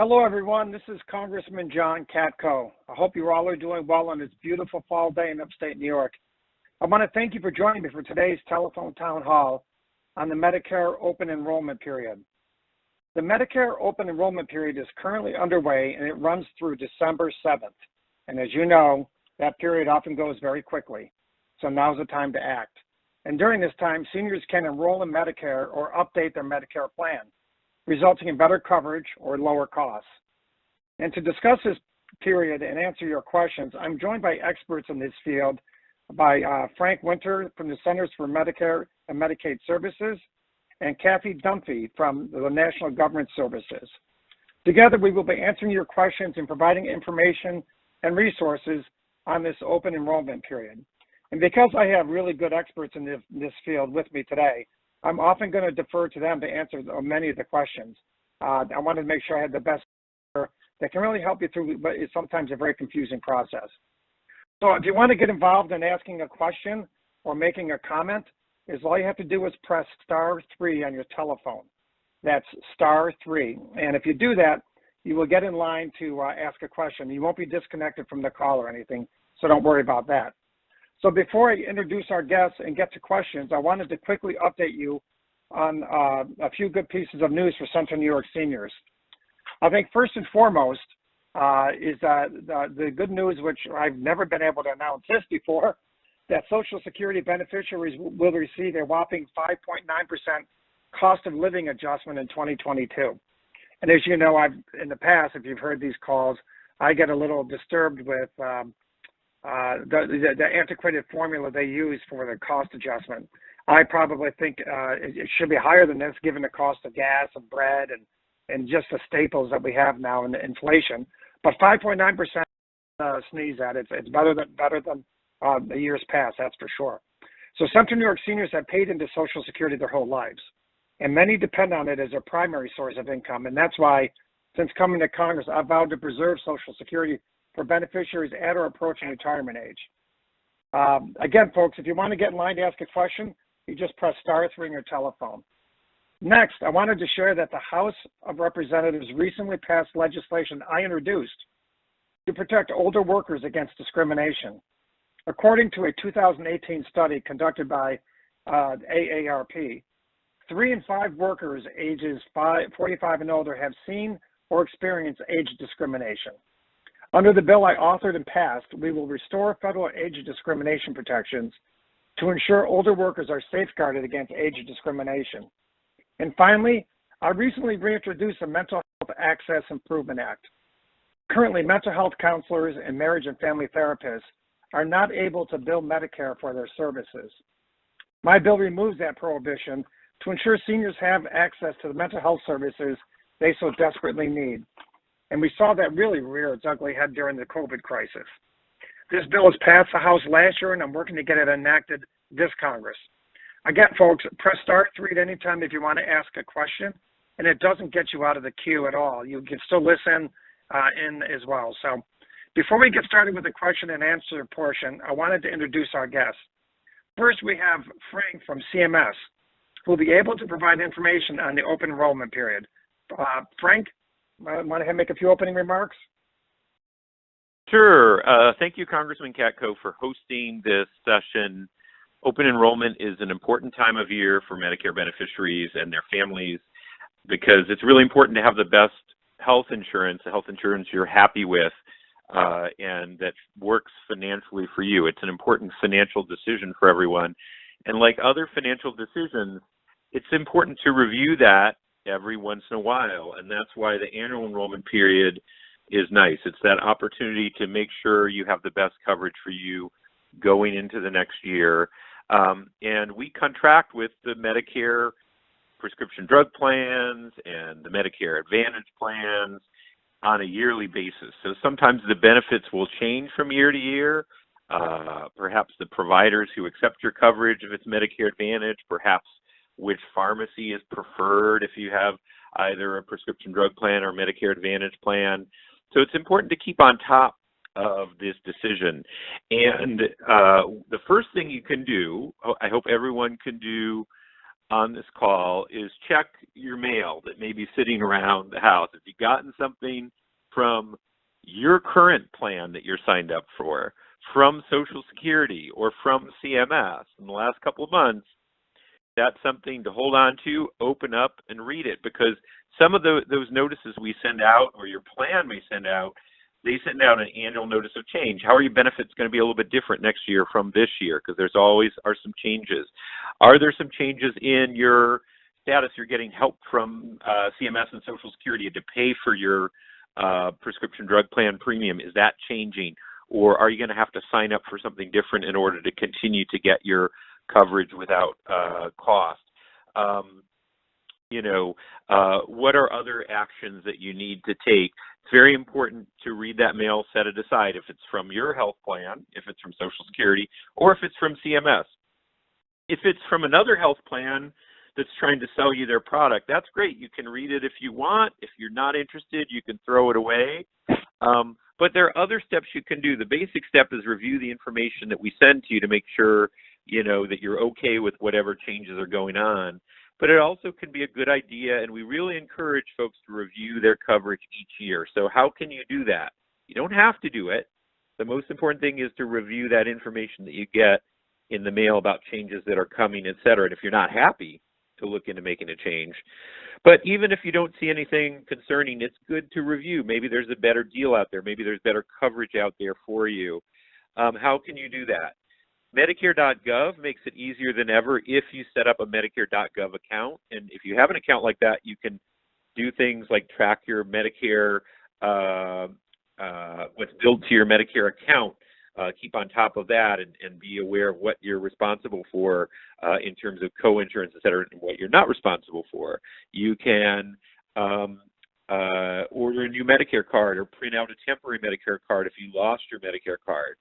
Hello, everyone. This is Congressman John Katko. I hope you all are doing well on this beautiful fall day in upstate New York. I want to thank you for joining me for today's telephone town hall on the Medicare open enrollment period. The Medicare open enrollment period is currently underway and it runs through December 7th. And as you know, that period often goes very quickly. So now's the time to act. And during this time, seniors can enroll in Medicare or update their Medicare plan, resulting in better coverage or lower costs. And to discuss this period and answer your questions, I'm joined by experts in this field by Frank Winter from the Centers for Medicare and Medicaid Services and Kathy Dunphy from the National Government Services. Together, we will be answering your questions and providing information and resources on this open enrollment period. And because I have really good experts in this field with me today, I'm often going to defer to them to answer many of the questions. I wanted to make sure I had the best that can really help you through what is sometimes a very confusing process. So if you want to get involved in asking a question or making a comment, all you have to do is press *3 on your telephone. That's *3. And if you do that, you will get in line to ask a question. You won't be disconnected from the call or anything, so don't worry about that. So before I introduce our guests and get to questions, I wanted to quickly update you on a few good pieces of news for Central New York seniors. I think first and foremost is the good news, which I've never been able to announce this before, that Social Security beneficiaries will receive a whopping 5.9% cost of living adjustment in 2022. And as you know, in the past, if you've heard these calls, I get a little disturbed with the antiquated formula they use for the cost adjustment. I probably think it should be higher than this, given the cost of gas and bread and just the staples that we have now in the inflation. But 5.9% sneeze at it. It's better than the years past, that's for sure. So Central New York seniors have paid into Social Security their whole lives, and many depend on it as their primary source of income. And that's why, since coming to Congress, I've vowed to preserve Social Security for beneficiaries at or approaching retirement age. Again, folks, if you want to get in line to ask a question, you just press *3 on your telephone. Next, I wanted to share that the House of Representatives recently passed legislation I introduced to protect older workers against discrimination. According to a 2018 study conducted by AARP, 3 in 5 workers ages 45 and older have seen or experienced age discrimination. Under the bill I authored and passed, we will restore federal age discrimination protections to ensure older workers are safeguarded against age discrimination. And finally, I recently reintroduced the Mental Health Access Improvement Act. Currently, mental health counselors and marriage and family therapists are not able to bill Medicare for their services. My bill removes that prohibition to ensure seniors have access to the mental health services they so desperately need. And we saw that really rear its ugly head during the COVID crisis. This bill was passed the House last year, and I'm working to get it enacted this Congress. Again, folks, press *3 at any time if you want to ask a question, and it doesn't get you out of the queue at all. You can still listen in as well. So before we get started with the question and answer portion, I wanted to introduce our guests. First, we have Frank from CMS, who will be able to provide information on the open enrollment period. Frank, want to make a few opening remarks? Sure. Thank you, Congressman Katko, for hosting this session. Open enrollment is an important time of year for Medicare beneficiaries and their families because it's really important to have the best health insurance, the health insurance you're happy with, and that works financially for you. It's an important financial decision for everyone. And like other financial decisions, it's important to review that every once in a while, and that's why the annual enrollment period is nice. It's that opportunity to make sure you have the best coverage for you going into the next year. And we contract with the Medicare prescription drug plans and the Medicare Advantage plans on a yearly basis. So sometimes the benefits will change from year to year. Perhaps the providers who accept your coverage, if it's Medicare Advantage, perhaps which pharmacy is preferred if you have either a prescription drug plan or Medicare Advantage plan. So it's important to keep on top of this decision. And the first thing you can do, I hope everyone can do on this call is check your mail that may be sitting around the house. If you've gotten something from your current plan that you're signed up for, from Social Security or from CMS in the last couple of months, that's something to hold on to, open up, and read it, because some of those notices we send out, or your plan may send out, they send out an annual notice of change. How are your benefits going to be a little bit different next year from this year? Because there's always are some changes. Are there some changes in your status? You're getting help from CMS and Social Security to pay for your prescription drug plan premium. Is that changing? Or are you going to have to sign up for something different in order to continue to get your coverage without cost? What are other actions that you need to take? It's very important to read that mail, set it aside if it's from your health plan, if it's from Social Security, or if it's from CMS. If it's from another health plan that's trying to sell you their product, that's great. You can read it if you want. If you're not interested, you can throw it away. But there are other steps you can do. The basic step is review the information that we send to you to make sure, that you're okay with whatever changes are going on. But it also can be a good idea, and we really encourage folks to review their coverage each year. So how can you do that? You don't have to do it. The most important thing is to review that information that you get in the mail about changes that are coming, et cetera. And if you're not happy, to look into making a change. But even if you don't see anything concerning, it's good to review. Maybe there's a better deal out there. Maybe there's better coverage out there for you. How can you do that? Medicare.gov makes it easier than ever if you set up a Medicare.gov account. And if you have an account like that, you can do things like track your Medicare, what's billed to your Medicare account, keep on top of that, and be aware of what you're responsible for in terms of co-insurance, et cetera, and what you're not responsible for. You can order a new Medicare card or print out a temporary Medicare card if you lost your Medicare card.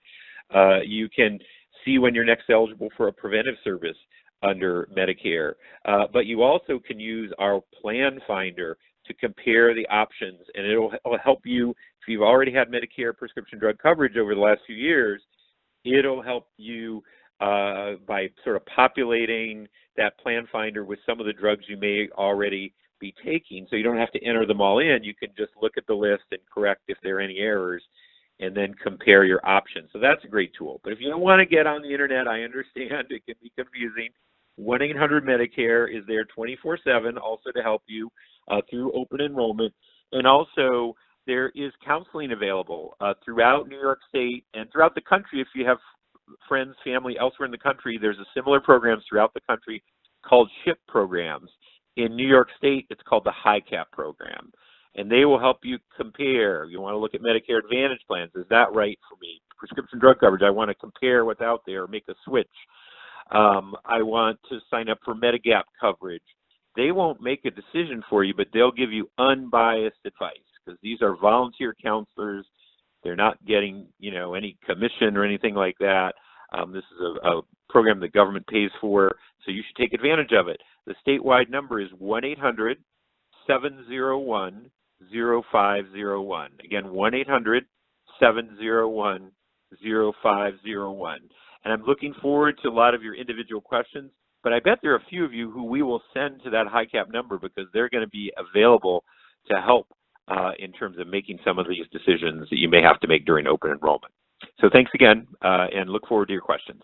You can see when you're next eligible for a preventive service under Medicare. But you also can use our plan finder to compare the options, and it'll help you. If you've already had Medicare prescription drug coverage over the last few years, it'll help you by sort of populating that plan finder with some of the drugs you may already be taking. So you don't have to enter them all in. You can just look at the list and correct if there are any errors, and then compare your options. So that's a great tool. But if you don't want to get on the internet, I understand it can be confusing. 1-800-Medicare is there 24/7 also to help you through open enrollment. And also there is counseling available throughout New York State and throughout the country. If you have friends, family elsewhere in the country, there's a similar programs throughout the country called SHIP programs. In New York State, it's called the High Cap program. And they will help you compare. You want to look at Medicare Advantage plans. Is that right for me? Prescription drug coverage. I want to compare what's out there, make a switch. I want to sign up for Medigap coverage. They won't make a decision for you, but they'll give you unbiased advice because these are volunteer counselors. They're not getting, any commission or anything like that. This is a program the government pays for, so you should take advantage of it. The statewide number is 1-800-701-0501. Again, 1-800-701-0501. And I'm looking forward to a lot of your individual questions, but I bet there are a few of you who we will send to that high cap number because they're going to be available to help in terms of making some of these decisions that you may have to make during open enrollment. So thanks again, and look forward to your questions.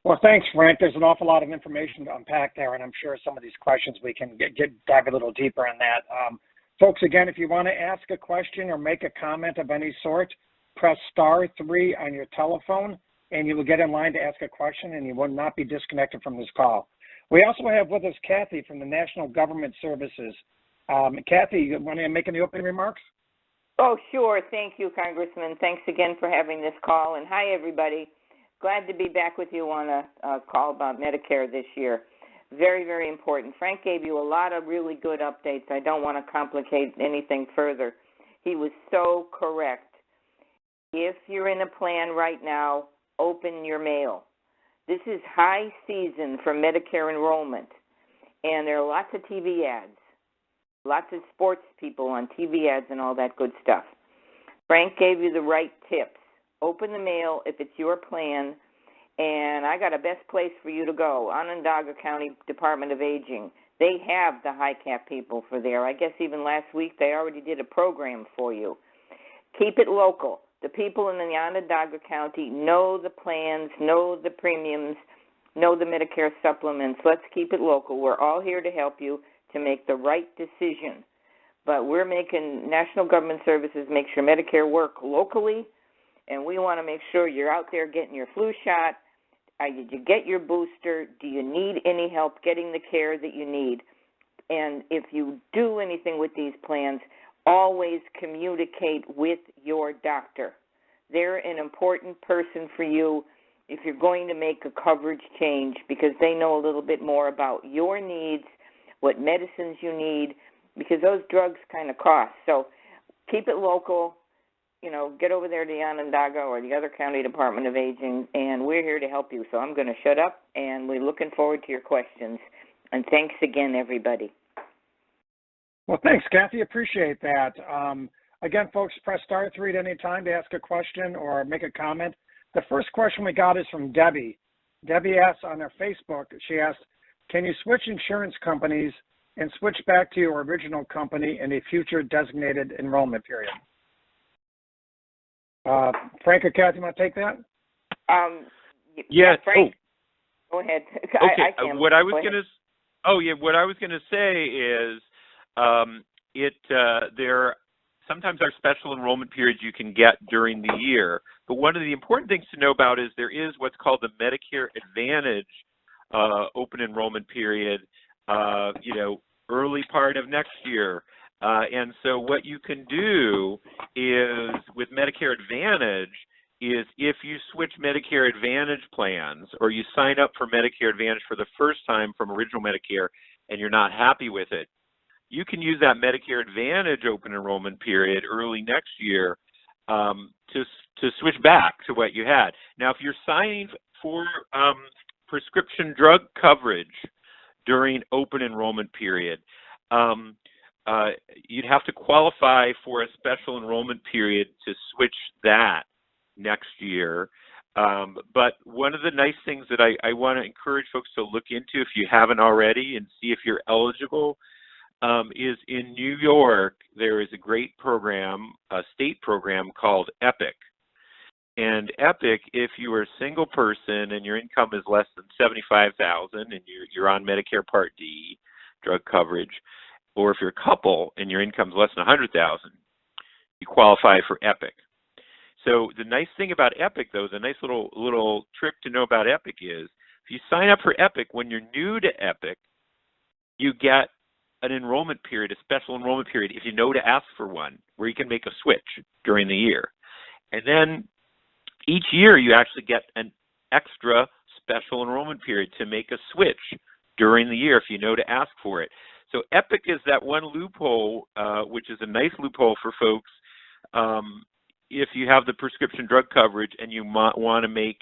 Well, thanks, Frank. There's an awful lot of information to unpack there, and I'm sure some of these questions we can dive a little deeper in that. Folks, again, if you want to ask a question or make a comment of any sort, press *3 on your telephone, and you will get in line to ask a question, and you will not be disconnected from this call. We also have with us Kathy from the National Government Services. Kathy, you want to make any opening remarks? Oh, sure. Thank you, Congressman. Thanks again for having this call. And hi, everybody. Glad to be back with you on a call about Medicare this year. Very, very important. Frank gave you a lot of really good updates. I don't want to complicate anything further. He was so correct. If you're in a plan right now, open your mail. This is high season for Medicare enrollment, and there are lots of TV ads, lots of sports people on TV ads and all that good stuff. Frank gave you the right tips. Open the mail if it's your plan And I got a best place for you to go, Onondaga County Department of Aging. They have the HICAP people for there. I guess even last week they already did a program for you. Keep it local. The people in the Onondaga County know the plans, know the premiums, know the Medicare supplements. Let's keep it local. We're all here to help you to make the right decision. But we're making National Government Services make sure Medicare work locally, and we want to make sure you're out there getting your flu shot. Did you get your booster? Do you need any help getting the care that you need? And if you do anything with these plans, always communicate with your doctor. They're an important person for you if you're going to make a coverage change, because they know a little bit more about your needs, what medicines you need, because those drugs kind of cost. So keep it local. Get over there to the Onondaga or the other county Department of Aging, and we're here to help you. So I'm going to shut up, and we're looking forward to your questions. And thanks again, everybody. Well, thanks, Kathy. Appreciate that. Again, folks, press star 3 at any time to ask a question or make a comment. The first question we got is from Debbie. Debbie asks on her Facebook, she asked, can you switch insurance companies and switch back to your original company in a future designated enrollment period? Frank or Kathy, want to take that? Yeah, Frank. Go ahead. Okay. What I was going to say is there sometimes are special enrollment periods you can get during the year. But one of the important things to know about is there is what's called the Medicare Advantage open enrollment period, early part of next year. And so what you can do is with Medicare Advantage is if you switch Medicare Advantage plans or you sign up for Medicare Advantage for the first time from original Medicare and you're not happy with it, you can use that Medicare Advantage open enrollment period early next year to switch back to what you had. Now, if you're signing for prescription drug coverage during open enrollment period, you'd have to qualify for a special enrollment period to switch that next year. But one of the nice things that I want to encourage folks to look into if you haven't already and see if you're eligible is in New York, there is a great program, a state program called EPIC. And EPIC, if you are a single person and your income is less than $75,000 and you're on Medicare Part D drug coverage, or if you're a couple and your income is less than $100,000, you qualify for EPIC. So the nice thing about EPIC, though, the nice little trick to know about EPIC is if you sign up for EPIC, when you're new to EPIC, you get an enrollment period, a special enrollment period, if you know to ask for one, where you can make a switch during the year. And then each year you actually get an extra special enrollment period to make a switch during the year if you know to ask for it. So EPIC is that one loophole, which is a nice loophole for folks if you have the prescription drug coverage and you want to make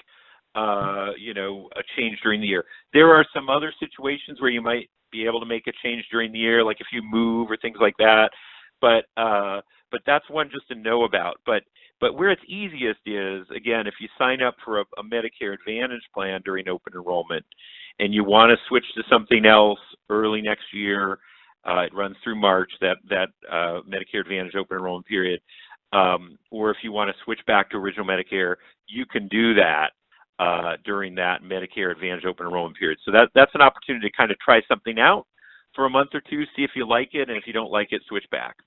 a change during the year. There are some other situations where you might be able to make a change during the year, like if you move or things like that. But that's one just to know about. But where it's easiest is, again, if you sign up for a Medicare Advantage plan during open enrollment and you want to switch to something else early next year, it runs through March, that Medicare Advantage open enrollment period, or if you want to switch back to original Medicare, you can do that during that Medicare Advantage open enrollment period. So that's an opportunity to kind of try something out for a month or two, see if you like it, and if you don't like it, switch back.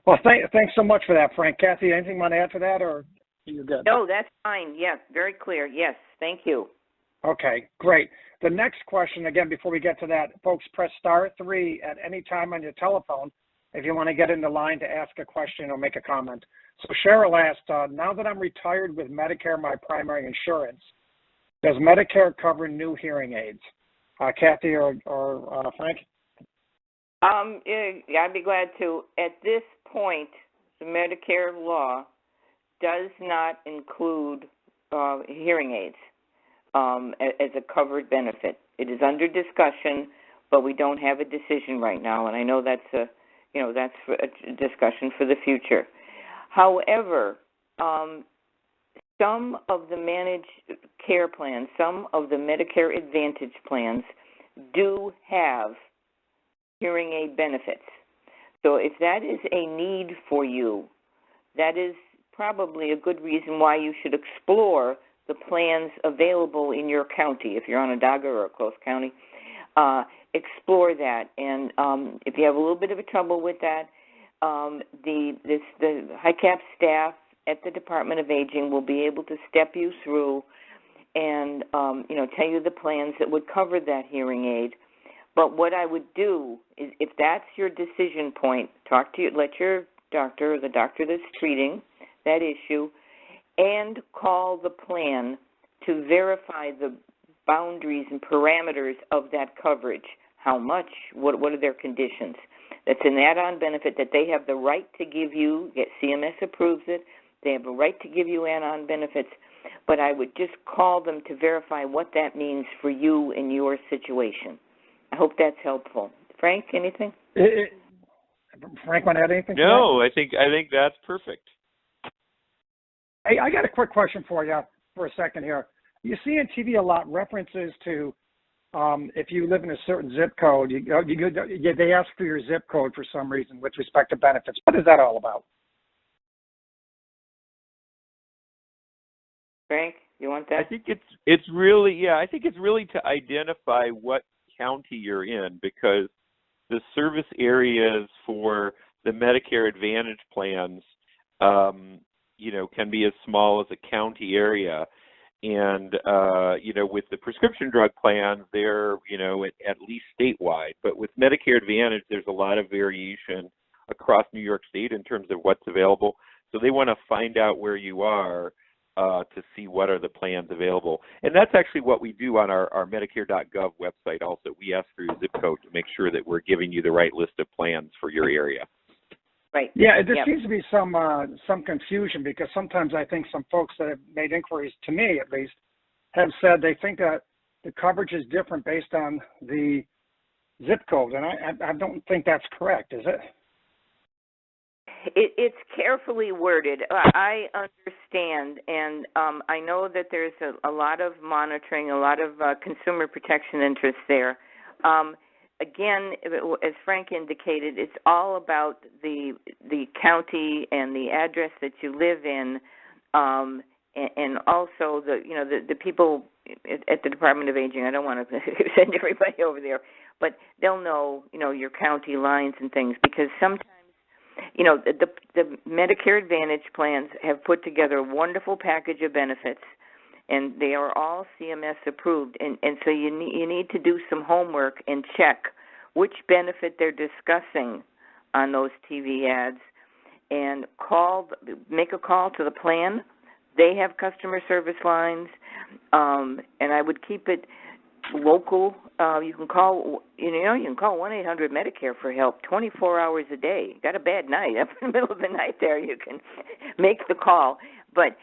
Well, thanks so much for that, Frank. Kathy, anything you want to add to that, or you're good? No, that's fine. Yes, very clear. Yes, thank you. Okay, great. The next question, again, before we get to that, folks, press star 3 at any time on your telephone if you want to get in the line to ask a question or make a comment. So Cheryl asked, now that I'm retired with Medicare, my primary insurance, does Medicare cover new hearing aids? Kathy or Frank? I'd be glad to. At this point, the Medicare law does not include hearing aids as a covered benefit. It is under discussion, but we don't have a decision right now, and I know that's a discussion for the future. However, some of the managed care plans, some of the Medicare Advantage plans do have hearing aid benefits. So if that is a need for you, that is probably a good reason why you should explore the plans available in your county. If you're on Onondaga or a close county, explore that. And if you have a little bit of a trouble with that, the HICAP staff at the Department of Aging will be able to step you through and tell you the plans that would cover that hearing aid. But what I would do is, if that's your decision point, let your doctor or the doctor that's treating that issue, and call the plan to verify the boundaries and parameters of that coverage. How much? What are their conditions? That's an add-on benefit that they have the right to give you. CMS approves it. They have a right to give you add-on benefits. But I would just call them to verify what that means for you in your situation. I hope that's helpful. Frank, anything? Frank, want to add anything? No, I think that's perfect. Hey, I got a quick question for you for a second here. You see on TV a lot references to if you live in a certain zip code, they ask for your zip code for some reason with respect to benefits. What is that all about? Frank, you want that? I think it's really to identify what county you're in, because the service areas for the Medicare Advantage plans, can be as small as a county area. And, with the prescription drug plans, they're, at least statewide. But with Medicare Advantage, there's a lot of variation across New York State in terms of what's available. So they want to find out where you are to see what are the plans available. And that's actually what we do on our Medicare.gov website also. We ask for your zip code to make sure that we're giving you the right list of plans for your area. Right. Yeah, there seems to be some confusion, because sometimes I think some folks that have made inquiries, to me at least, have said they think that the coverage is different based on the zip code, and I don't think that's correct, is it? It's carefully worded. I understand, and I know that there's a lot of monitoring, a lot of consumer protection interests there. Again, as Frank indicated, it's all about the county and the address that you live in, and also the people at the Department of Aging. I don't want to send everybody over there, but they'll know your county lines and things, because sometimes the Medicare Advantage plans have put together a wonderful package of benefits, and they are all CMS approved. And so you need to do some homework and check which benefit they're discussing on those TV ads, and make a call to the plan. They have customer service lines, and I would keep it local. You can call 1-800-Medicare for help 24 hours a day. Got a bad night, up in the middle of the night there, you can make the call. But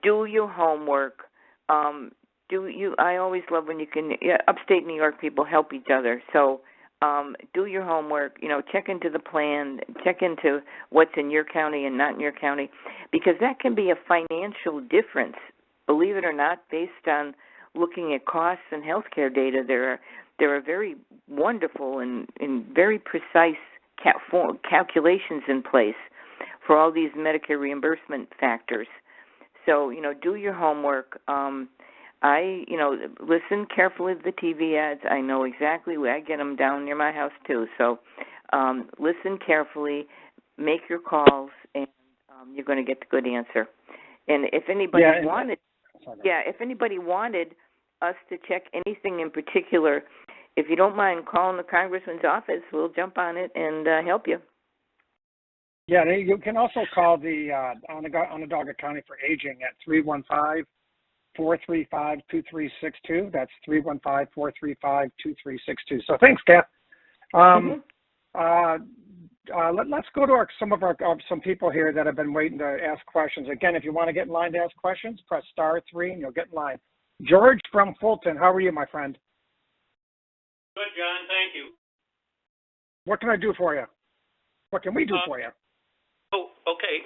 do your homework. I always love when you can. Upstate New York people help each other. So do your homework. Check into the plan. Check into what's in your county and not in your county, because that can be a financial difference. Believe it or not, based on looking at costs and healthcare data, there are very wonderful and very precise calculations in place for all these Medicare reimbursement factors. So, do your homework. Listen carefully to the TV ads. I know exactly where I get them down near my house too. So, listen carefully, make your calls, and you're going to get the good answer. And if anybody if anybody wanted us to check anything in particular, if you don't mind calling the Congressman's office, we'll jump on it and help you. Yeah, you can also call the Onondaga County for Aging at 315-435-2362. That's 315-435-2362. So thanks, Kath. Let's go to some people here that have been waiting to ask questions. Again, if you want to get in line to ask questions, press *3 and you'll get in line. George from Fulton, how are you, my friend? Good, John. Thank you. What can I do for you? What can we do for you? Oh, okay.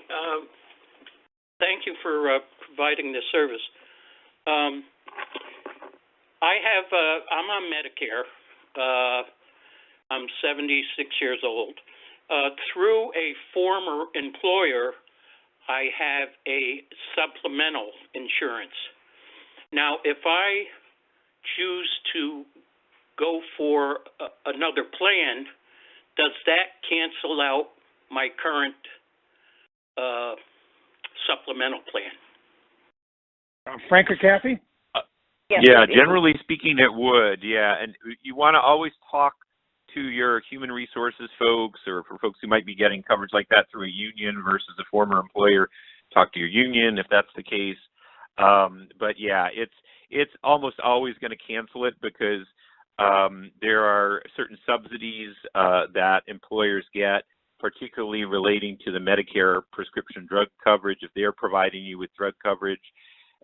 Thank you for providing this service. I'm on Medicare. I'm 76 years old. Through a former employer, I have a supplemental insurance. Now, if I choose to go for another plan, does that cancel out my current supplemental plan? Frank or Kathy? Yeah, generally speaking, it would. Yeah, and you want to always talk to your human resources folks, or for folks who might be getting coverage like that through a union versus a former employer. Talk to your union if that's the case. But yeah, it's almost always going to cancel it because there are certain subsidies that employers get, particularly relating to the Medicare prescription drug coverage. If they're providing you with drug coverage,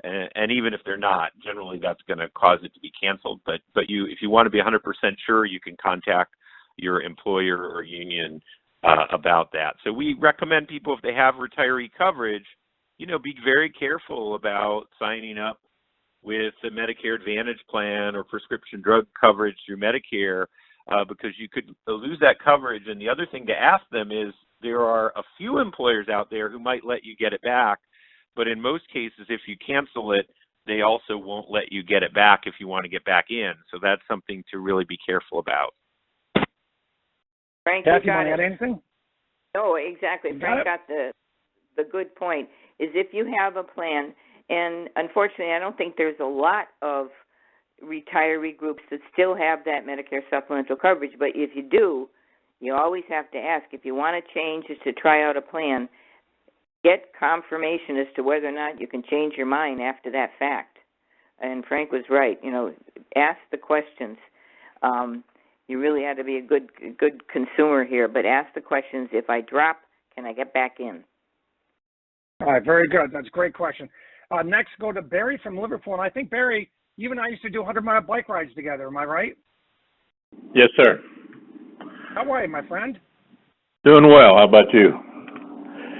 and even if they're not, generally that's going to cause it to be canceled. But if you want to be 100% sure, you can contact your employer or union about that. So we recommend people, if they have retiree coverage, be very careful about signing up with the Medicare Advantage plan or prescription drug coverage through Medicare, because you could lose that coverage. And the other thing to ask them is, there are a few employers out there who might let you get it back, but in most cases, if you cancel it, they also won't let you get it back if you want to get back in. So that's something to really be careful about. Frank, Kathy, you got want to it. add anything? No, exactly. Frank got the good point, is if you have a plan, and unfortunately I don't think there's a lot of retiree groups that still have that Medicare supplemental coverage, but if you do, you always have to ask, if you want to change is to try out a plan, get confirmation as to whether or not you can change your mind after that fact. And Frank was right. Ask the questions. You really had to be a good consumer here, but ask the questions. If I drop, can I get back in? All right, very good. That's a great question. Next, go to Barry from Liverpool. And I think, Barry, you and I used to do 100-mile bike rides together. Am I right? Yes, sir. How are you, my friend? Doing well. How about you?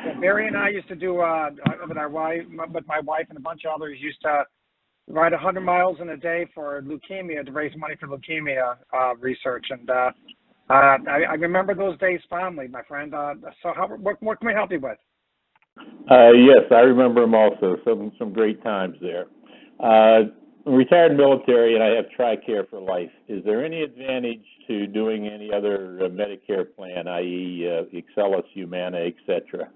Yeah, Barry and I used to do, with my wife and a bunch of others, used to ride 100 miles in a day for leukemia, to raise money for leukemia research. And I remember those days fondly, my friend. So what can we help you with? Yes, I remember them also. Some great times there. I'm retired military, and I have TRICARE for life. Is there any advantage to doing any other Medicare plan, i.e. Excellus, Humana, etc.?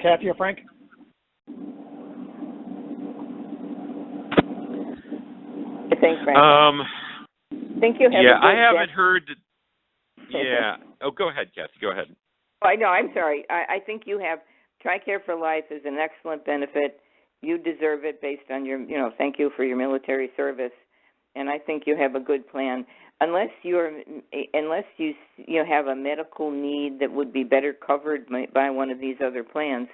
Kathy or Frank? I think, Frank. I think you have. Yeah, I haven't heard. Yeah. Oh, go ahead, Kathy. Go ahead. I know. I'm sorry. I think you have TRICARE for life is an excellent benefit. You deserve it based on your, thank you for your military service, and I think you have a good plan. Unless you have a medical need that would be better covered by one of these other plans,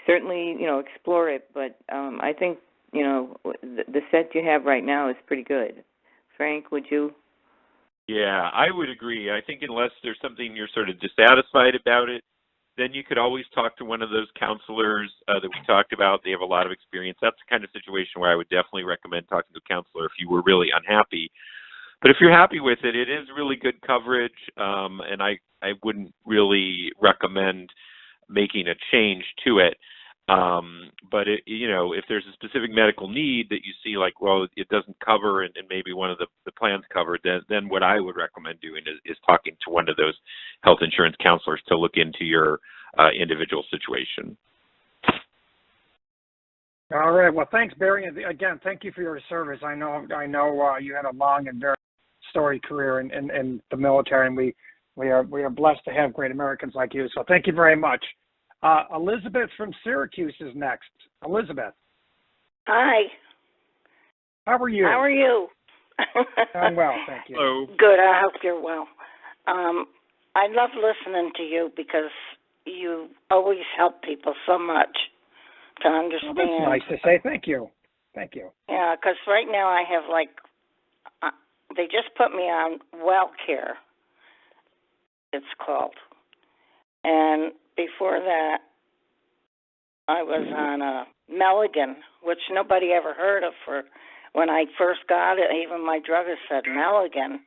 certainly explore it. But I think the set you have right now is pretty good. Frank, would you? Yeah, I would agree. I think unless there's something you're sort of dissatisfied about it, then you could always talk to one of those counselors that we talked about. They have a lot of experience. That's the kind of situation where I would definitely recommend talking to a counselor if you were really unhappy. But if you're happy with it, it is really good coverage, and I wouldn't really recommend making a change to it. But if there's a specific medical need that you see, like, well, it doesn't cover, and maybe one of the plans covered, then what I would recommend doing is talking to one of those health insurance counselors to look into your individual situation. All right. Well, thanks, Barry. And again, thank you for your service. I know you had a long and very storied career in the military, and we are blessed to have great Americans like you. So thank you very much. Elizabeth from Syracuse is next. Elizabeth. Hi. How are you? How are you? I'm well, thank you. Hello. Good. I hope you're well. I love listening to you because you always help people so much to understand. Well, that's nice to say. Thank you. Thank you. Yeah, because right now I have they just put me on WellCare, it's called. And before that, I was on Milligan, which nobody ever heard of. For when I first got it, even my druggist said Milligan,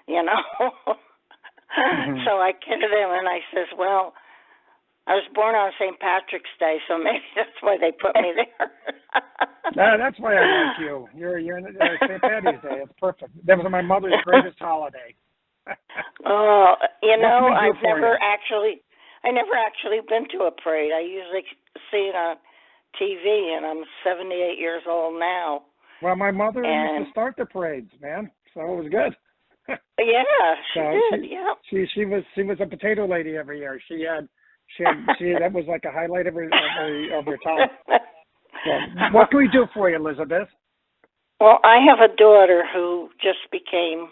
you know. Mm-hmm. So I kidded him, and I says, well, I was born on St. Patrick's Day, so maybe that's why they put me there. That's why I like you. You're in St. Patty's Day. It's perfect. That was my mother's greatest holiday. Oh, you know, I never you? actually been to a parade. I usually see it on TV, and I'm 78 years old now. Well, my mother used to start the parades, man, so it was good. Yeah, she did. Yeah, she was a potato lady every year. She that was like a highlight of her time. So, what can we do for you, Elizabeth? Well, I have a daughter who just became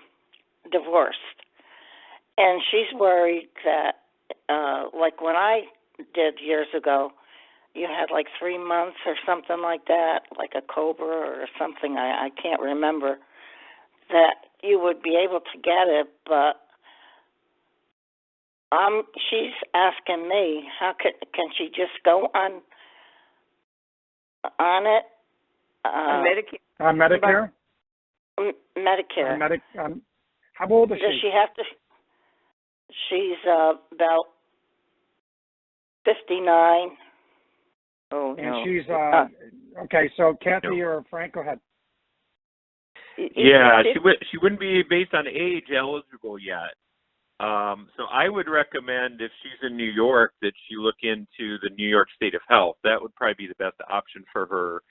divorced, and she's worried that, like when I did years ago, you had like 3 months or something like that, like a COBRA or something. I can't remember, that you would be able to get it, but she's asking me, how can she just go on it? Medicare. On Medicare? Medicare. How old is Does she have to? She's about 59. Oh, and no. she's okay. So Kathy or Frank, go ahead. Yeah, she wouldn't be based on age eligible yet. So I would recommend, if she's in New York, that she look into the New York State of Health. That would probably be the best option for her.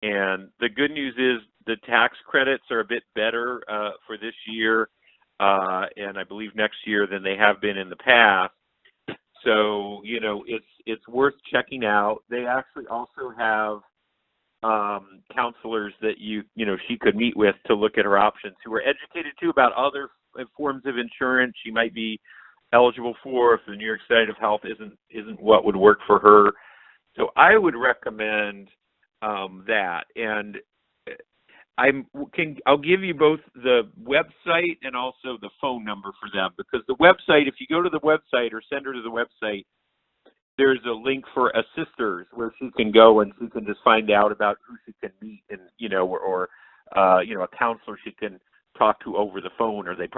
And the good news is the tax credits are a bit better for this year, and I believe next year, than they have been in the past. So, you know, it's worth checking out. They actually also have counselors that she could meet with to look at her options, who are educated too about other forms of insurance she might be eligible for if the New York State of Health isn't what would work for her. So I would recommend that. And I'll give you both the website and also the phone number for them, because the website, if you go to the website or send her to the website, there's a link for assisters where she can go and she can just find out about who she can meet, and or a counselor she can talk to over the phone, or they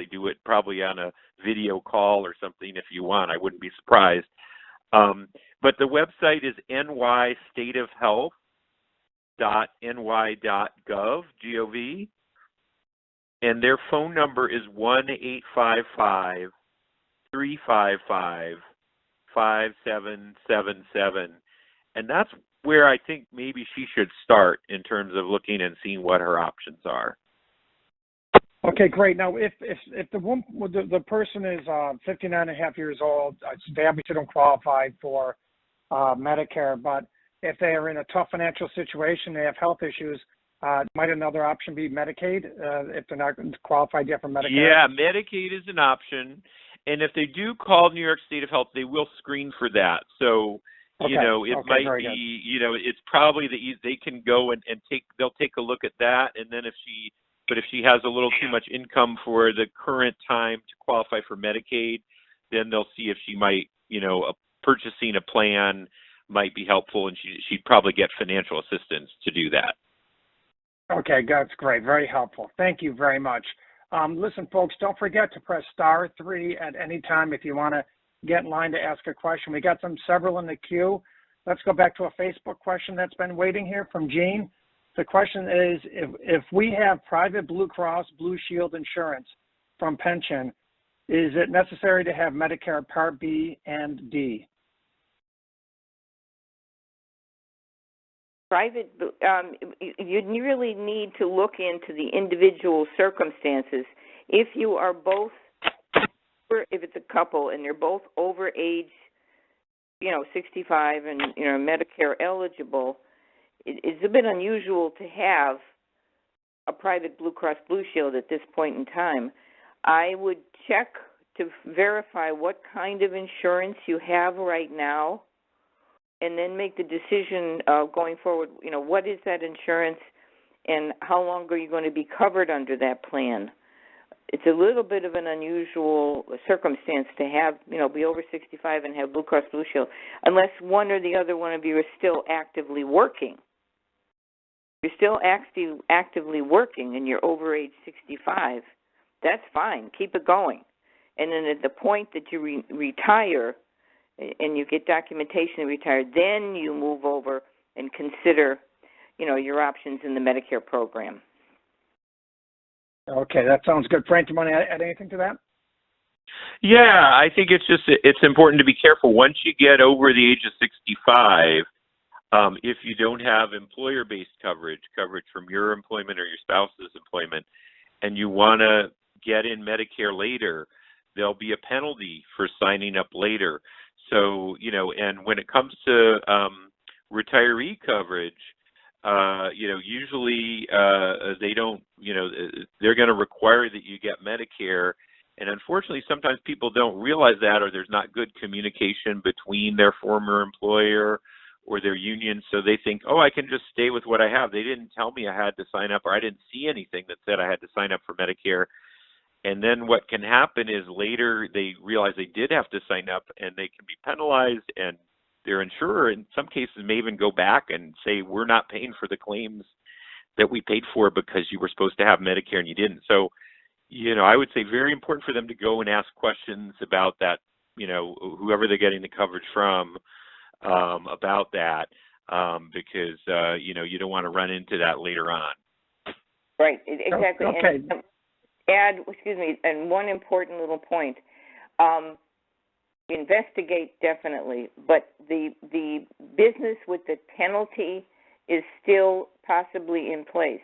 do it probably on a video call or something if you want. I wouldn't be surprised. But the website is nystateofhealth.ny.gov, G-O-V, and their phone number is 1-855-355-5777, and that's where I think maybe she should start in terms of looking and seeing what her options are. Okay, great. Now, if the person is 59 and a half years old, they obviously don't qualify for Medicare, but if they are in a tough financial situation, they have health issues, might another option be Medicaid if they're not qualified yet for Medicare? Yeah, Medicaid is an option. And if they do call New York State of Health, they will screen for that. So, it might be, it's probably they can go and they'll take a look at that. And then if she has a little too much income for the current time to qualify for Medicaid, then they'll see if she might, purchasing a plan might be helpful, and she'd probably get financial assistance to do that. Okay, that's great. Very helpful. Thank you very much. Listen, folks, don't forget to press *3 at any time if you want to get in line to ask a question. We got several in the queue. Let's go back to a Facebook question that's been waiting here from Jean. The question is, if we have private Blue Cross Blue Shield insurance from pension, is it necessary to have Medicare Part B and D? Private, you really need to look into the individual circumstances. If you are both, if it's a couple and they're both over age, 65 and, Medicare eligible, it's a bit unusual to have a private Blue Cross Blue Shield at this point in time. I would check to verify what kind of insurance you have right now, and then make the decision going forward, what is that insurance and how long are you going to be covered under that plan? it's a little bit of an unusual circumstance to have, be over 65 and have Blue Cross Blue Shield, unless one or the other one of you is still actively working. If you're still actively working and you're over age 65, that's fine. Keep it going. And then at the point that you retire and you get documentation to retire, then you move over and consider, your options in the Medicare program. Okay, that sounds good. Frank, do you want to add anything to that? Yeah, I think it's important to be careful. Once you get over the age of 65, if you don't have employer-based coverage from your employment or your spouse's employment, and you want to get in Medicare later, there'll be a penalty for signing up later. So, and when it comes to retiree coverage, usually they don't, they're going to require that you get Medicare. And unfortunately, sometimes people don't realize that, or there's not good communication between their former employer or their union. So they think, oh, I can just stay with what I have. They didn't tell me I had to sign up, or I didn't see anything that said I had to sign up for Medicare. And then what can happen is later they realize they did have to sign up, and they can be penalized, and their insurer in some cases may even go back and say, we're not paying for the claims that we paid for because you were supposed to have Medicare and you didn't. So, I would say very important for them to go and ask questions about that, whoever they're getting the coverage from, about that, because, you don't want to run into that later on. Right, exactly. Okay. And one important little point. Investigate definitely, but the business with the penalty is still possibly in place.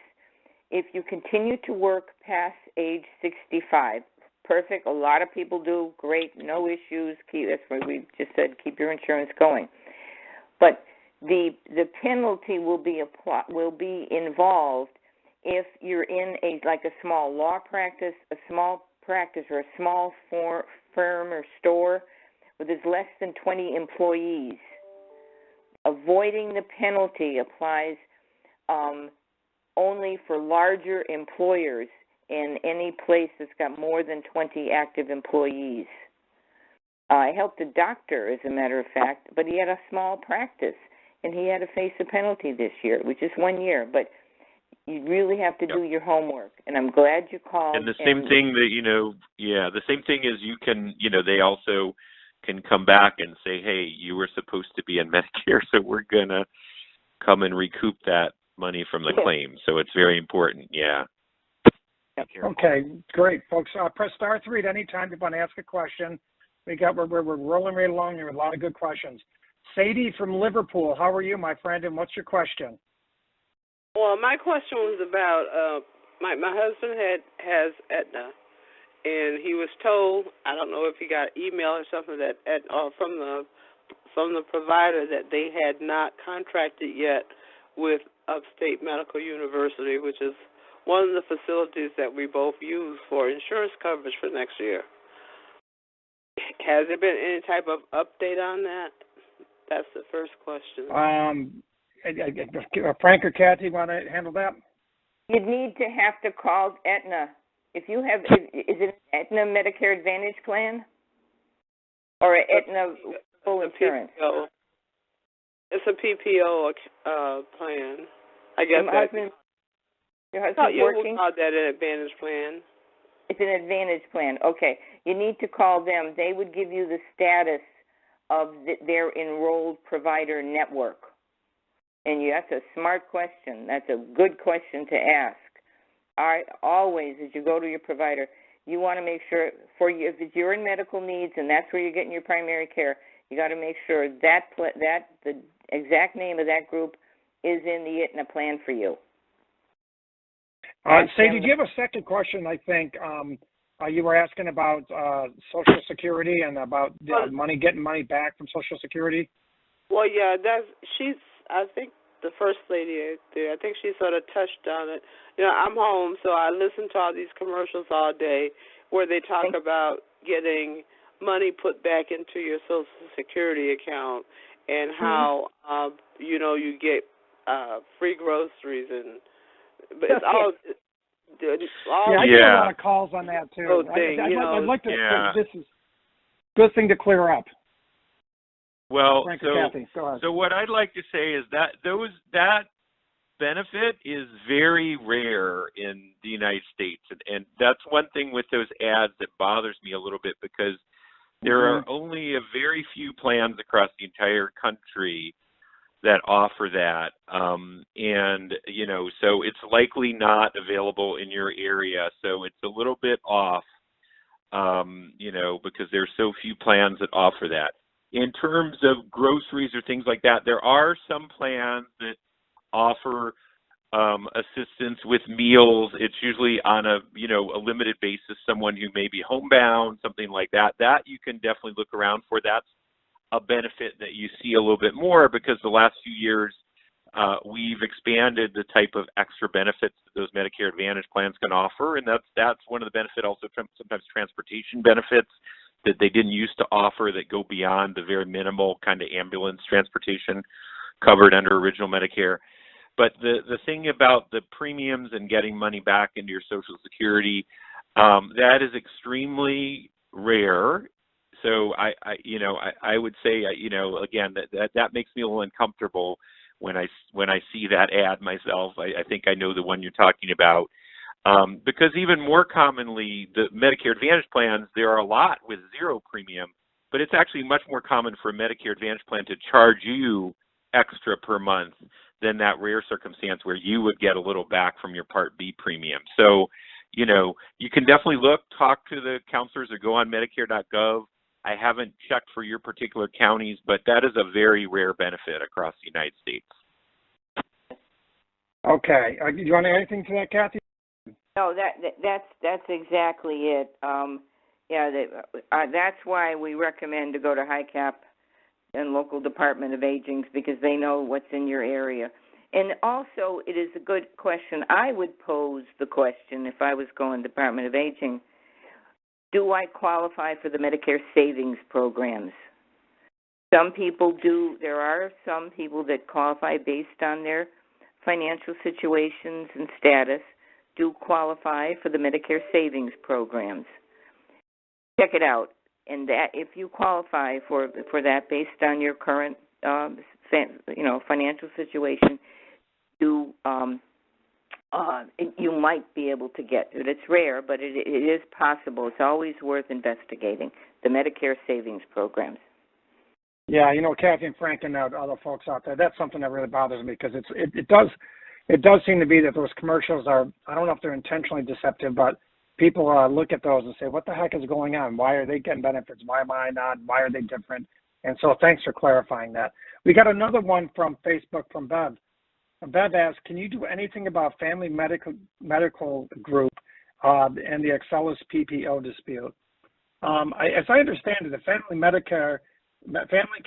If you continue to work past age 65, perfect. A lot of people do. Great, no issues. That's what we just said. Keep your insurance going. But the penalty will be involved if you're in a small law practice, a small practice, or a small firm or store where there's less than 20 employees. Avoiding the penalty applies only for larger employers in any place that's got more than 20 active employees. I helped a doctor, as a matter of fact, but he had a small practice, and he had to face a penalty this year, which is 1 year. But you really have to do your homework, and I'm glad you called. And the same thing that, the same thing is you can, they also can come back and say, hey, you were supposed to be in Medicare, so we're going to come and recoup that money from the claim. So it's very important, yeah. Okay, great, folks. Press *3 at any time if you want to ask a question. We're rolling right along. There are a lot of good questions. Sadie from Liverpool, how are you, my friend, and what's your question? Well, my question was about my husband has Aetna, and he was told, I don't know if he got email or something that from the provider that they had not contracted yet with Upstate Medical University, which is one of the facilities that we both use for insurance coverage for next year. Has there been any type of update on that? That's the first question. Frank or Kathy, want to handle that? You'd need to have to call Aetna. If you have, is it Aetna Medicare Advantage plan or Aetna full insurance? PPO. It's a PPO plan. I guess your husband's working? You called that an Advantage plan. It's an Advantage plan. Okay. You need to call them. They would give you the status of their enrolled provider network. And that's a smart question. That's a good question to ask. Always, as you go to your provider, you want to make sure if you're in medical needs and that's where you're getting your primary care, you got to make sure that the exact name of that group is in the Aetna plan for you. Sadie, do you have a second question? I think you were asking about Social Security and about getting money back from Social Security. Well, yeah, I think the first lady there, I think she sort of touched on it. I'm home, so I listen to all these commercials all day where they talk about getting money put back into your Social Security account and how, you get free groceries but it's all I get a lot of calls on that too. I'd like to say this is a good thing to clear up. Well, Frank or Kathy, go ahead. So what I'd like to say is that that benefit is very rare in the United States, and that's one thing with those ads that bothers me a little bit, because there are only a very few plans across the entire country that offer that, and so it's likely not available in your area. So it's a little bit off, because there's so few plans that offer that. In terms of groceries or things like that, there are some plans that offer assistance with meals. It's usually on a limited basis, someone who may be homebound, something like that. That you can definitely look around for. That's a benefit that you see a little bit more, because the last few years we've expanded the type of extra benefits that those Medicare Advantage plans can offer, and that's one of the benefits. Also, sometimes transportation benefits that they didn't used to offer that go beyond the very minimal kind of ambulance transportation covered under original Medicare. But the thing about the premiums and getting money back into your Social Security, that is extremely rare. So I would say, again, that makes me a little uncomfortable when I see that ad myself. I think I know the one you're talking about. Because even more commonly, the Medicare Advantage plans, there are a lot with zero premium, but it's actually much more common for a Medicare Advantage plan to charge you extra per month than that rare circumstance where you would get a little back from your Part B premium. So, you can definitely talk to the counselors, or go on Medicare.gov. I haven't checked for your particular counties, but that is a very rare benefit across the United States. Okay. Do you want to add anything to that, Kathy? No, that's exactly it. That's why we recommend to go to HICAP and local Department of Aging, because they know what's in your area. And also, it is a good question. I would pose the question, if I was going Department of Aging, do I qualify for the Medicare savings programs? Some people do. There are some people that qualify based on their financial situations and status, do qualify for the Medicare savings programs. Check it out. And that, if you qualify for that based on your current financial situation, you might be able to get it. It's rare, but it is possible. It's always worth investigating the Medicare savings programs. Yeah, Kathy and Frank and other folks out there, that's something that really bothers me, because it does seem to be that those commercials are, I don't know if they're intentionally deceptive, but people look at those and say, what the heck is going on? Why are they getting benefits? Why am I not? Why are they different? And so thanks for clarifying that. We got another one from Facebook from Bev. Bev asks, can you do anything about Family Medical Group and the Excellus PPO dispute? As I understand it, the Family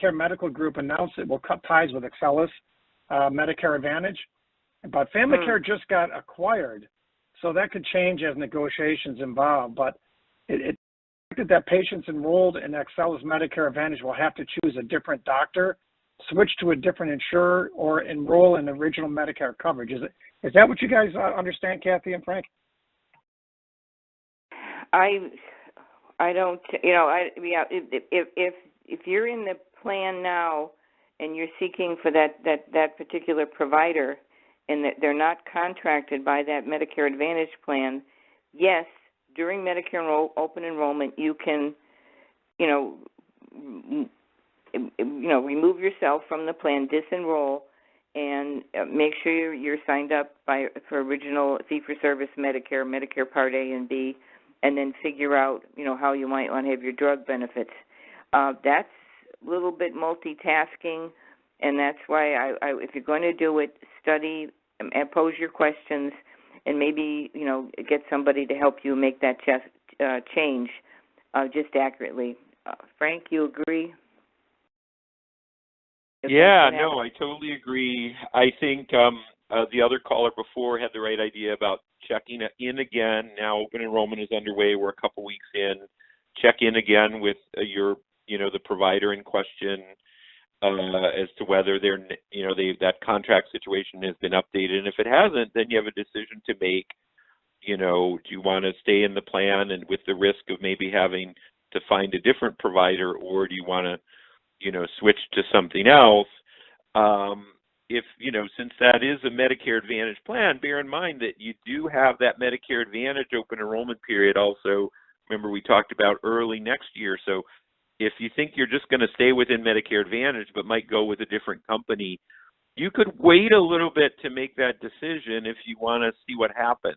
Care Medical Group announced it will cut ties with Excellus Medicare Advantage. But Family Care just got acquired, so that could change as negotiations involve. But it that patients enrolled in Excellus Medicare Advantage will have to choose a different doctor, switch to a different insurer, or enroll in original Medicare coverage. Is that what you guys understand, Kathy and Frank? I don't. If you're in the plan now and you're seeking for that particular provider, and that they're not contracted by that Medicare Advantage plan, yes, during Medicare open enrollment, you can, remove yourself from the plan, disenroll, and make sure you're signed up for original fee-for-service Medicare Part A and B, and then figure out, how you might want to have your drug benefits. That's a little bit multitasking. And that's why if you're going to do it, study and pose your questions, and maybe get somebody to help you make that change just accurately. Frank, you agree? Yeah, no, I totally agree. I think the other caller before had the right idea about checking in again. Now open enrollment is underway. We're a couple weeks in. Check in again with the provider in question. As to whether that contract situation has been updated, and if it hasn't, then you have a decision to make. You know, do you want to stay in the plan and with the risk of maybe having to find a different provider, or do you want to, you know, switch to something else? If, you know, since that is a Medicare Advantage plan, bear in mind that you do have that Medicare Advantage open enrollment period also. Remember, we talked about early next year. So if you think you're just going to stay within Medicare Advantage but might go with a different company, you could wait a little bit to make that decision if you want to see what happens.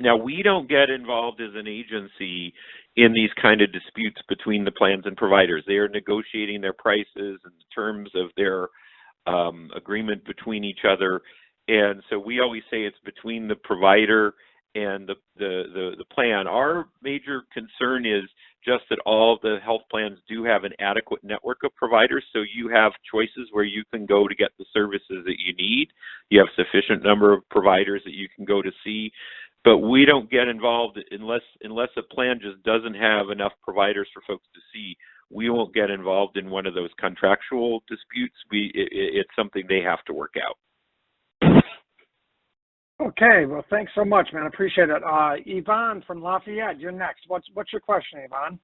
Now, we don't get involved as an agency in these kind of disputes between the plans and providers. They are negotiating their prices and the terms of their agreement between each other. And so we always say it's between the provider and the plan. Our major concern is just that all the health plans do have an adequate network of providers, so you have choices where you can go to get the services that you need. You have sufficient number of providers that you can go to see. But we don't get involved unless a plan just doesn't have enough providers for folks to see. We won't get involved in one of those contractual disputes. It's something they have to work out. Okay, well, thanks so much, man. I appreciate it. Yvonne from Lafayette, you're next. What's your question, Yvonne?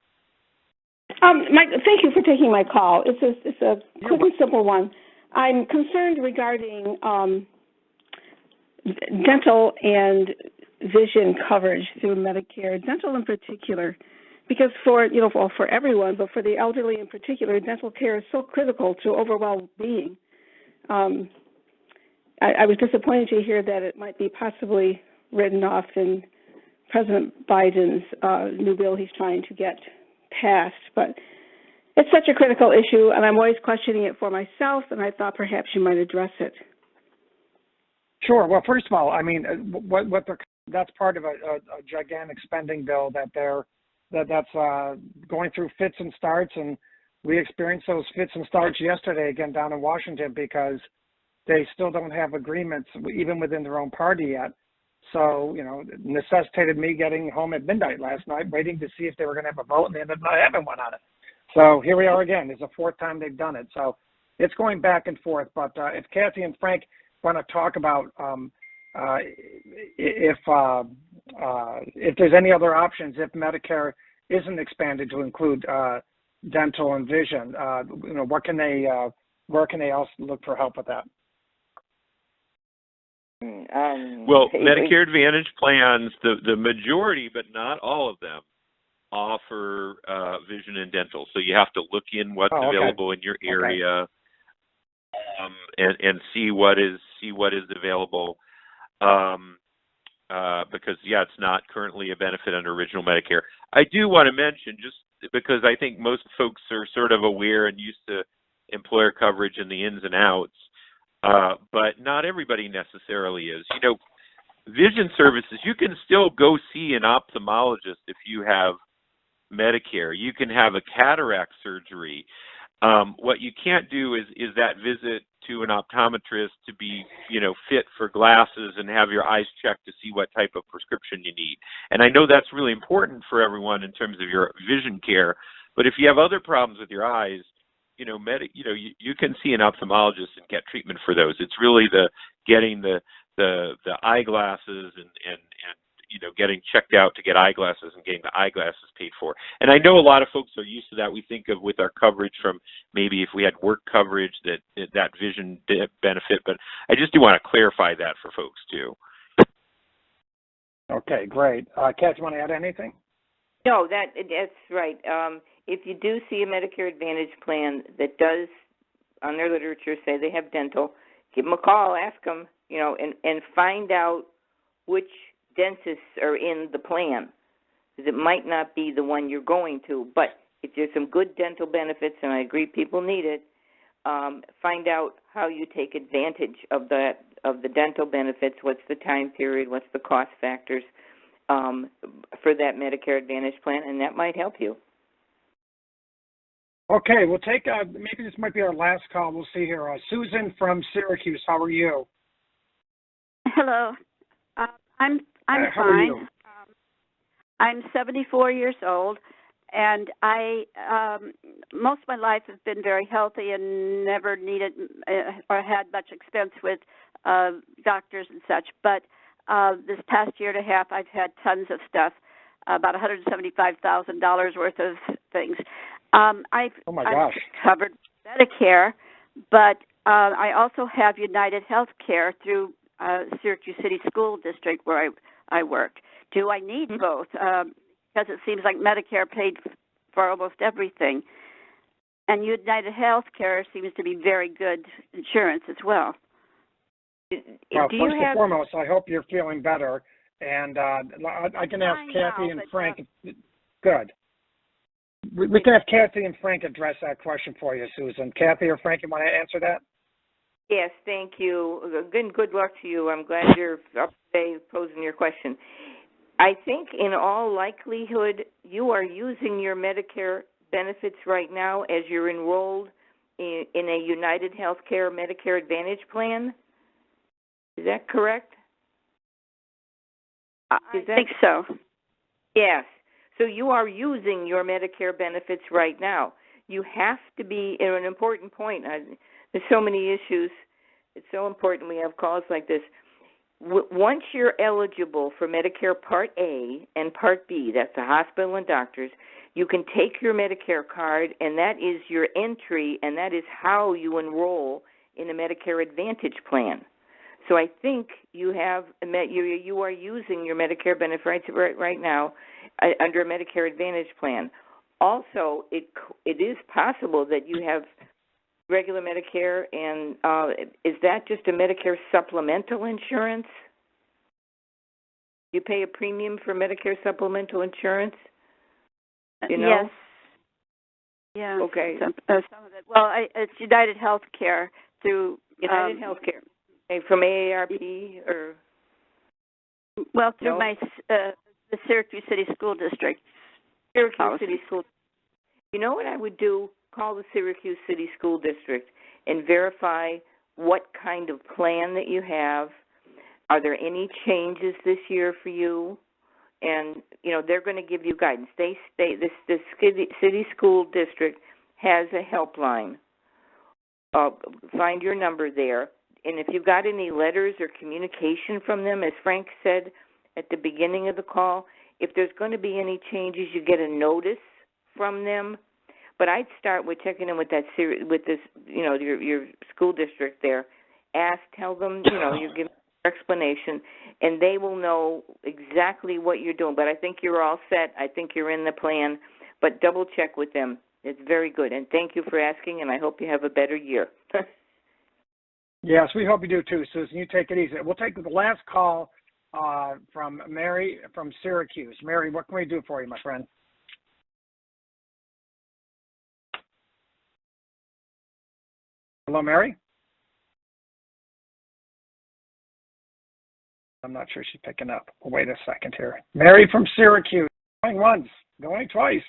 Mike, thank you for taking my call. It's a quick and simple one. I'm concerned regarding dental and vision coverage through Medicare, dental in particular, because for everyone, but for the elderly in particular, dental care is so critical to overall being. I was disappointed to hear that it might be possibly written off in President Biden's new bill he's trying to get passed, but it's such a critical issue, and I'm always questioning it for myself, and I thought perhaps you might address it. Sure. Well, first of all, I mean, that's part of a gigantic spending bill that's going through fits and starts, and we experienced those fits and starts yesterday again down in Washington because they still don't have agreements even within their own party yet. So, you know, it necessitated me getting home at midnight last night, waiting to see if they were going to have a vote, and they ended up not having one on it. So here we are again. It's the fourth time they've done it. So it's going back and forth. But if Kathy and Frank want to talk about if there's any other options, if Medicare isn't expanded to include dental and vision, you know, where can they also look for help with that? Well, Medicare Advantage plans, the majority, but not all of them, offer vision and dental. So you have to look in what's available in your area, and see what is available. Because it's not currently a benefit under original Medicare. I do want to mention, just because I think most folks are sort of aware and used to employer coverage and the ins and outs, but not everybody necessarily is. You know, vision services, you can still go see an ophthalmologist if you have Medicare. You can have a cataract surgery. What you can't do is that visit to an optometrist to be, you know, fit for glasses and have your eyes checked to see what type of prescription you need. And I know that's really important for everyone in terms of your vision care. But if you have other problems with your eyes, you know, you can see an ophthalmologist and get treatment for those. It's really getting the eyeglasses and you know, getting checked out to get eyeglasses and getting the eyeglasses paid for. And I know a lot of folks are used to that. We think of with our coverage from maybe if we had work coverage that vision benefit, but I just do want to clarify that for folks too. Okay, great. Kat, you want to add anything? No, that's right. If you do see a Medicare Advantage plan that does, on their literature, say they have dental, give them a call, ask them, you know, and find out which dentists are in the plan, because it might not be the one you're going to. But if there's some good dental benefits, and I agree people need it, find out how you take advantage of the dental benefits. What's the time period? What's the cost factors for that Medicare Advantage plan, and that might help you. Okay, we'll take maybe this might be our last call. We'll see here. Susan from Syracuse, how are you? Hello. I'm how fine. Are you? I'm 74 years old, and I most of my life has been very healthy and never needed or had much expense with doctors and such. But this past year and a half, I've had tons of stuff, about $175,000 worth of things. I've covered Medicare, but I also have United Healthcare through Syracuse City School District where I worked. Do I need both? Because it seems like Medicare paid for almost everything. And United Healthcare seems to be very good insurance as well. Well, first and foremost, I hope you're feeling better. And I can ask Kathy and Frank. Good. We can have Kathy and Frank address that question for you, Susan. Kathy or Frank, you want to answer that? Yes, thank you. Good luck to you. I'm glad you're up today posing your question. I think in all likelihood you are using your Medicare benefits right now as you're enrolled in a United Healthcare Medicare Advantage plan. Is that correct? I think so. Yes. So you are using your Medicare benefits right now. You have to be, an important point, there's so many issues. It's so important we have calls like this. Once you're eligible for Medicare Part A and Part B, that's the hospital and doctors, you can take your Medicare card, and that is your entry, and that is how you enroll in a Medicare Advantage plan. So I think you are using your Medicare benefits right now under a Medicare Advantage plan. Also, it is possible that you have regular Medicare, and is that just a Medicare supplemental insurance? You pay a premium for Medicare supplemental insurance? You know? Yes. Yeah. Okay. Some of it. Well, it's United Healthcare through United Healthcare. From AARP or? Well, through the Syracuse City School District. Syracuse City School. You know what I would do? Call the Syracuse City School District and verify what kind of plan that you have. Are there any changes this year for you? And, they're going to give you guidance. This city school district has a helpline. Find your number there. And if you've got any letters or communication from them, as Frank said at the beginning of the call, if there's going to be any changes, you get a notice from them. But I'd start with checking in with your school district there. Tell them, you give your explanation, and they will know exactly what you're doing. But I think you're all set. I think you're in the plan. But double check with them. It's very good. And thank you for asking, and I hope you have a better year. Yes, we hope you do too, Susan. You take it easy. We'll take the last call from Mary from Syracuse. Mary, what can we do for you, my friend? Hello, Mary? I'm not sure she's picking up. We'll wait a second here. Mary from Syracuse, going once, going twice.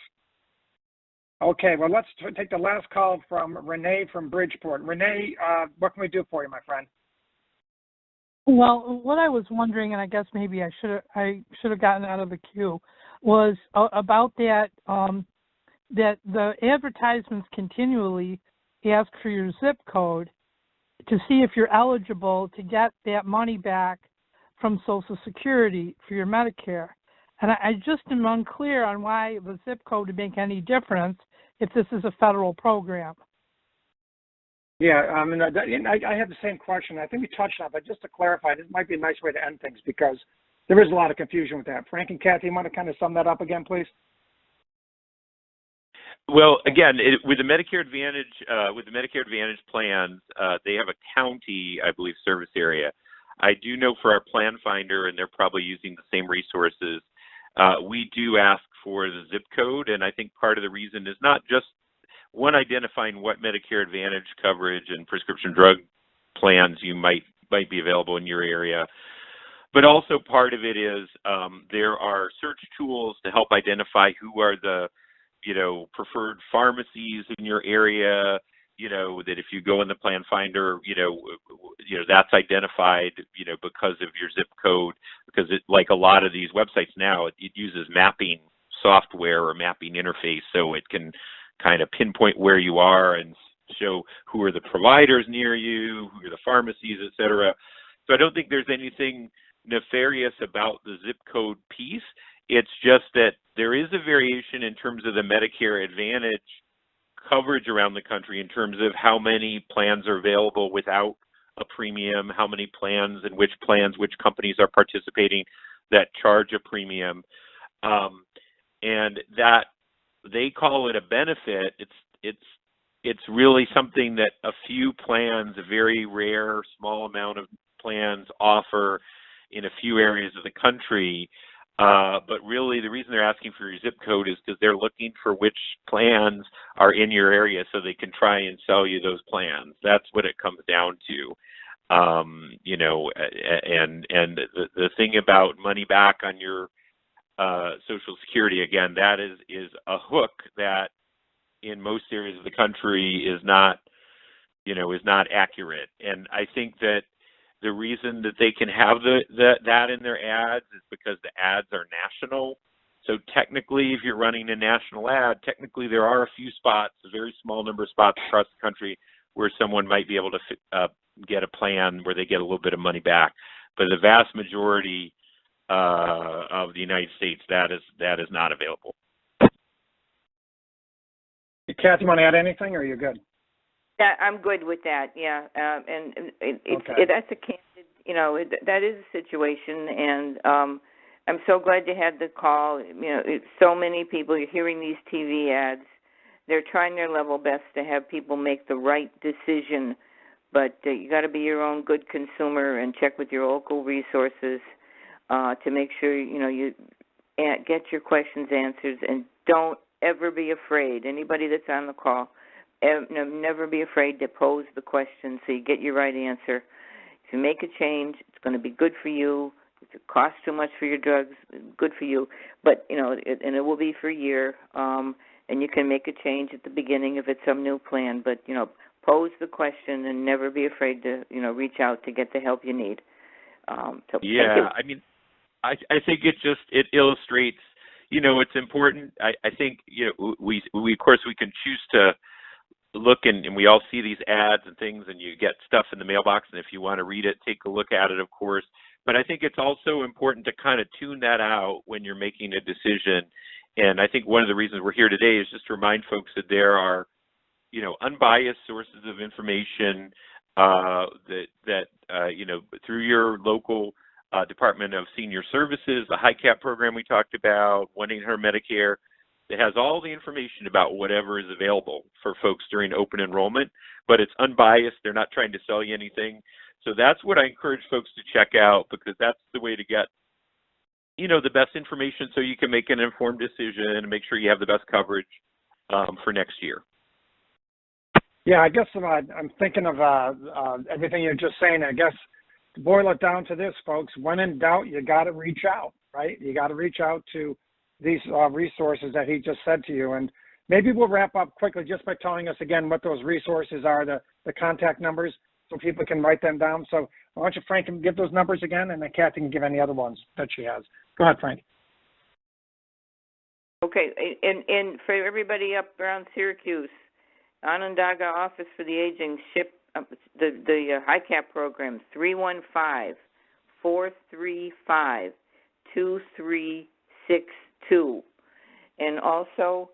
Okay, well, let's take the last call from Renee from Bridgeport. Renee, what can we do for you, my friend? Well, what I was wondering, and I guess maybe I should have gotten out of the queue, was about that that the advertisements continually ask for your zip code to see if you're eligible to get that money back from Social Security for your Medicare. And I just am unclear on why the zip code would make any difference if this is a federal program. Yeah, I mean, I have the same question. I think we touched on it, but just to clarify, this might be a nice way to end things because there is a lot of confusion with that. Frank and Kathy, you want to kind of sum that up again, please? Well, again, with the Medicare Advantage plans, they have a county, I believe, service area. I do know for our plan finder, and they're probably using the same resources, we do ask for the zip code, and I think part of the reason is not just one, identifying what Medicare Advantage coverage and prescription drug plans you might be available in your area, but also part of it is there are search tools to help identify who are the preferred pharmacies in your area. That if you go in the plan finder, that's identified, because of your zip code, because it, like a lot of these websites now, it uses mapping software or mapping interface, so it can kind of pinpoint where you are and show who are the providers near you, who are the pharmacies, et cetera. So I don't think there's anything nefarious about the zip code piece. It's just that there is a variation in terms of the Medicare Advantage coverage around the country in terms of how many plans are available without a premium, how many plans and which companies are participating that charge a premium. And that they call it a benefit. It's really something that a few plans, a very rare small amount of plans offer in a few areas of the country. But really the reason they're asking for your zip code is because they're looking for which plans are in your area so they can try and sell you those plans. That's what it comes down to. You know, and the thing about money back on your Social Security, again, that is a hook that in most areas of the country is not accurate. And I think that the reason that they can have that in their ads is because the ads are national. So technically, if you're running a national ad, technically there are a few spots, a very small number of spots across the country where someone might be able to get a plan where they get a little bit of money back. But the vast majority of the United States, that is not available. Kathy, want to add anything, or are you good? Yeah, I'm good with that. Yeah, and that's a candid, that is a situation, and I'm so glad you had the call. So many people, you're hearing these TV ads. They're trying their level best to have people make the right decision, but you got to be your own good consumer and check with your local resources to make sure you get your questions answered, and don't ever be afraid. Anybody that's on the call, never be afraid to pose the question so you get your right answer. If you make a change, it's going to be good for you. If it costs too much for your drugs, good for you. But, and it will be for a year, and you can make a change at the beginning if it's some new plan. But, pose the question and never be afraid to, reach out to get the help you need. Yeah, I mean, I think it illustrates, it's important. I think, we of course we can choose to look and we all see these ads and things, and you get stuff in the mailbox, and if you want to read it, take a look at it, of course. But I think it's also important to kind of tune that out when you're making a decision. And I think one of the reasons we're here today is just to remind folks that there are, unbiased sources of information that through your local Department of Senior Services, the HICAP program we talked about, 1-800-Medicare, it has all the information about whatever is available for folks during open enrollment, but it's unbiased. They're not trying to sell you anything. So that's what I encourage folks to check out, because that's the way to get, the best information so you can make an informed decision and make sure you have the best coverage for next year. Yeah, I guess I'm thinking of everything you're just saying. I guess to boil it down to this, folks, when in doubt, you got to reach out, right? You got to reach out to these resources that he just said to you. And maybe we'll wrap up quickly just by telling us again what those resources are, the contact numbers, so people can write them down. So why don't you, Frank, give those numbers again, and then Kathy can give any other ones that she has. Go ahead, Frank. Okay, and for everybody up around Syracuse, Onondaga Office for the Aging, ship the HICAP program, 315-435-2362. And also,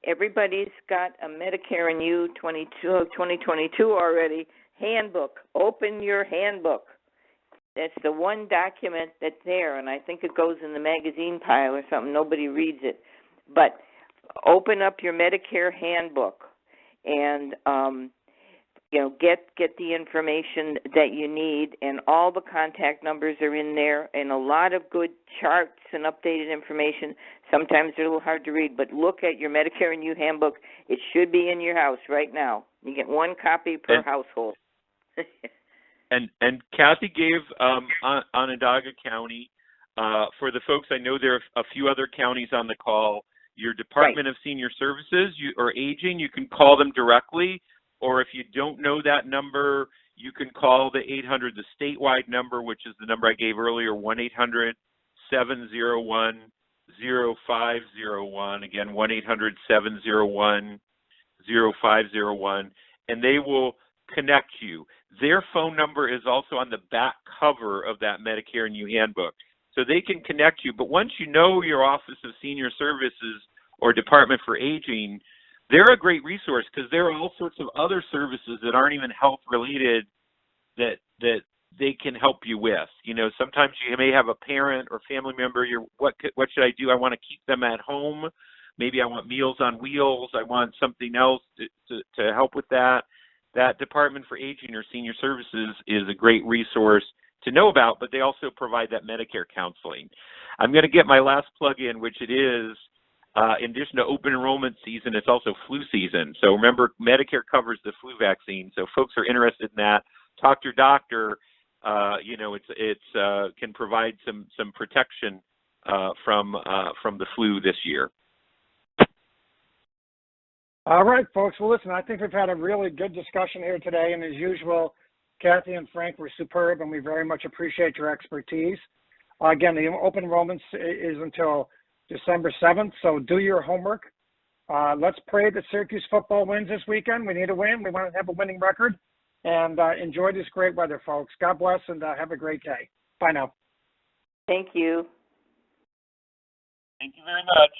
everybody's got a Medicare and You 2022 already handbook. Open your handbook. That's the one document that's there, and I think it goes in the magazine pile or something. Nobody reads it. But open up your Medicare handbook and get the information that you need, and all the contact numbers are in there, and a lot of good charts and updated information. Sometimes they're a little hard to read, but look at your Medicare and You handbook. It should be in your house right now. You get one copy per household. And Kathy gave Onondaga County. For the folks, I know there are a few other counties on the call. Your Department of Senior Services or Aging, you can call them directly. Or if you don't know that number, you can call the 800, the statewide number, which is the number I gave earlier, 1-800-701-0501. Again, 1-800-701-0501. And they will connect you. Their phone number is also on the back cover of that Medicare and You handbook. So they can connect you. But once you know your Office of Senior Services or Department for Aging, they're a great resource because there are all sorts of other services that aren't even health related that they can help you with. You know, sometimes you may have a parent or family member. What should I do? I want to keep them at home. Maybe I want Meals on Wheels. I want something else to help with that. That Department for Aging or Senior Services is a great resource to know about, but they also provide that Medicare counseling. I'm going to get my last plug in, which it is, in addition to open enrollment season, it's also flu season. So remember, Medicare covers the flu vaccine. So folks are interested in that. Talk to your doctor. You know, it's can provide some protection from the flu this year. All right, folks. Well, listen, I think we've had a really good discussion here today, and as usual, Kathy and Frank were superb, and we very much appreciate your expertise. Again, the open enrollment is until December 7th, so do your homework. Let's pray that Syracuse football wins this weekend. We need a win. We want to have a winning record. And enjoy this great weather, folks. God bless, and have a great day. Bye now. Thank you. Thank you very much.